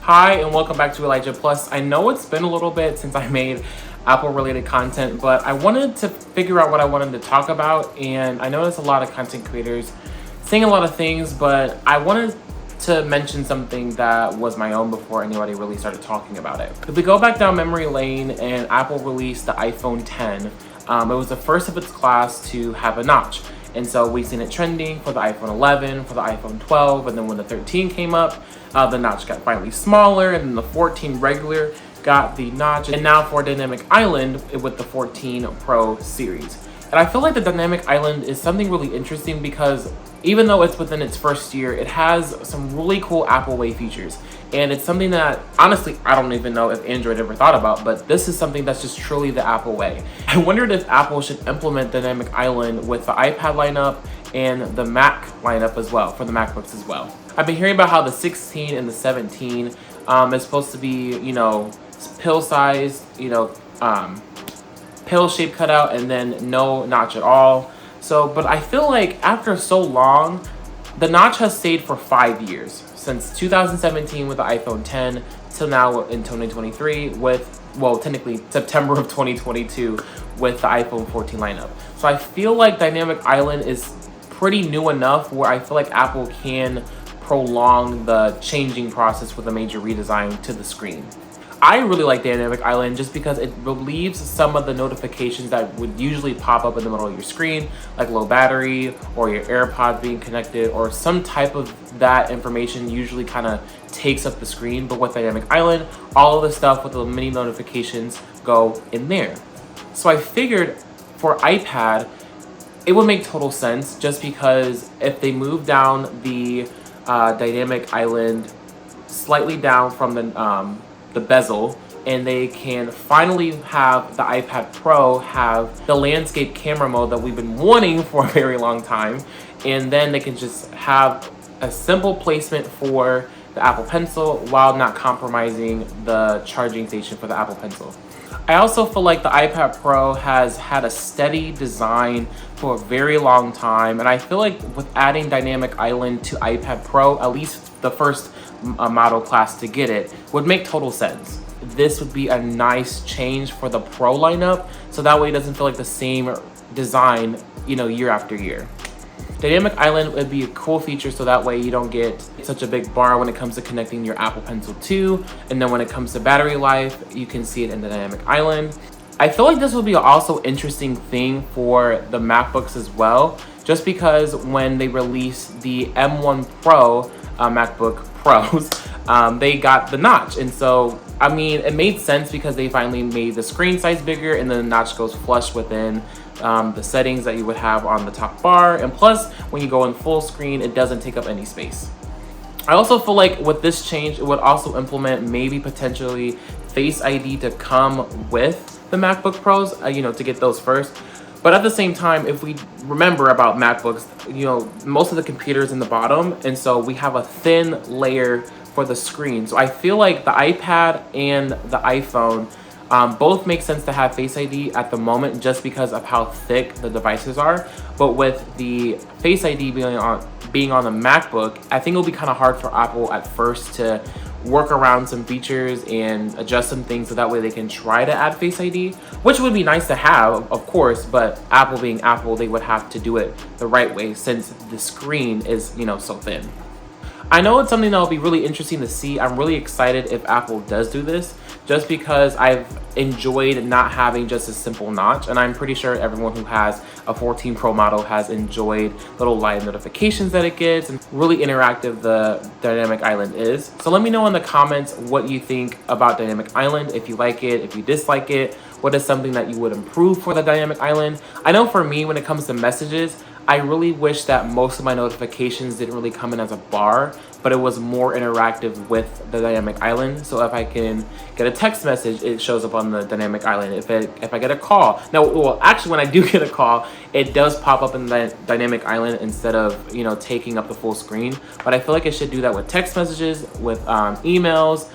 Hi, and welcome back to Elijah Plus. I know it's been a little bit since I made Apple related content, but I wanted to figure out what I wanted to talk about, and I noticed a lot of content creators saying a lot of things, but I wanted to mention something that was my own before anybody really started talking about it. If we go back down memory lane and Apple released the iPhone 10, it was the first of its class to have a notch. And so we've seen it trending for the iPhone 11, for the iPhone 12, and then when the 13 came up, the notch got finally smaller, and then the 14 regular got the notch, and now for Dynamic Island with the 14 Pro series. And I feel like the Dynamic Island is something really interesting because even though it's within its first year, it has some really cool Apple Way features. And it's something that, honestly, I don't even know if Android ever thought about, but this is something that's just truly the Apple way. I wondered if Apple should implement Dynamic Island with the iPad lineup and the Mac lineup as well, for the MacBooks as well. I've been hearing about how the 16 and the 17 is supposed to be, pill-sized, pill-shaped cutout, and then no notch at all. So, but I feel like after so long, the notch has stayed for 5 years, since 2017 with the iPhone 10 till now in 2023 with, well, technically September of 2022 with the iPhone 14 lineup. So I feel like Dynamic Island is pretty new enough where I feel like Apple can prolong the changing process with a major redesign to the screen. I really like Dynamic Island just because it relieves some of the notifications that would usually pop up in the middle of your screen, like low battery or your AirPods being connected or some type of that information usually kind of takes up the screen. But with Dynamic Island, all of the stuff with the mini notifications go in there. So I figured for iPad, it would make total sense just because if they move down the Dynamic Island slightly down from the bezel, and they can finally have the iPad Pro have the landscape camera mode that we've been wanting for a very long time, and then they can just have a simple placement for the Apple Pencil while not compromising the charging station for the Apple Pencil. I also feel like the iPad Pro has had a steady design for a very long time, and I feel like with adding Dynamic Island to iPad Pro, at least the first model class to get it, would make total sense. This would be a nice change for the Pro lineup, so that way it doesn't feel like the same design, year after year. Dynamic Island would be a cool feature so that way you don't get such a big bar when it comes to connecting your Apple Pencil 2, and then when it comes to battery life, you can see it in the Dynamic Island. I feel like this would be an also interesting thing for the MacBooks as well, just because when they released the M1 Pro MacBook Pros, they got the notch, and so it made sense because they finally made the screen size bigger, and then the notch goes flush within the settings that you would have on the top bar, and plus when you go in full screen, it doesn't take up any space. I also feel like with this change, it would also implement maybe potentially Face ID to come with the MacBook Pros, to get those first. But at the same time, if we remember about MacBooks, most of the computers in the bottom, and so we have a thin layer for the screen. So I feel like the iPad and the iPhone both make sense to have Face ID at the moment just because of how thick the devices are. But with the Face ID being on the MacBook, I think it'll be kind of hard for Apple at first to work around some features and adjust some things so that way they can try to add Face ID, which would be nice to have, of course, but Apple being Apple, they would have to do it the right way since the screen is, so thin. I know it's something that will be really interesting to see. I'm really excited if Apple does do this, just because I've enjoyed not having just a simple notch, and I'm pretty sure everyone who has a 14 Pro model has enjoyed little live notifications that it gets and really interactive the Dynamic Island is. So let me know in the comments what you think about Dynamic Island, if you like it, if you dislike it, what is something that you would improve for the Dynamic Island. I know for me, when it comes to messages, I really wish that most of my notifications didn't really come in as a bar, but it was more interactive with the Dynamic Island. So if I can get a text message, it shows up on the Dynamic Island. If I get a call, actually when I do get a call, it does pop up in the Dynamic Island instead of, taking up the full screen. But I feel like it should do that with text messages, with emails,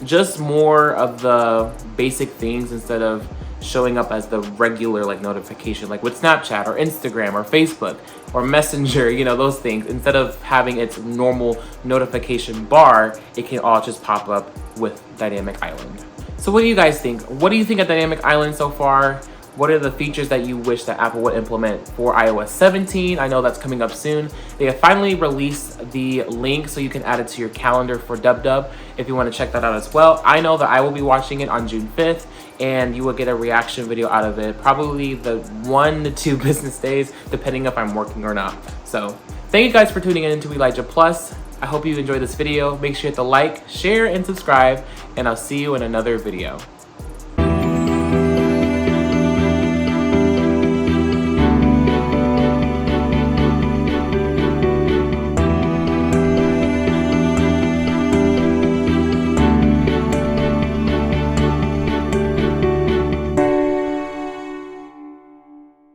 just more of the basic things instead of showing up as the regular like notification, like with Snapchat or Instagram or Facebook or Messenger, you know, those things. Instead of having its normal notification bar, it can all just pop up with Dynamic Island. So what do you guys think? What do you think of Dynamic Island so far? What are the features that you wish that Apple would implement for iOS 17? I know that's coming up soon. They have finally released the link so you can add it to your calendar for DubDub if you want to check that out as well. I know that I will be watching it on June 5th, and you will get a reaction video out of it probably the 1 to 2 business days, depending if I'm working or not. So thank you guys for tuning in to Elijah Plus. I hope you enjoyed this video. Make sure you hit the like, share, and subscribe, and I'll see you in another video.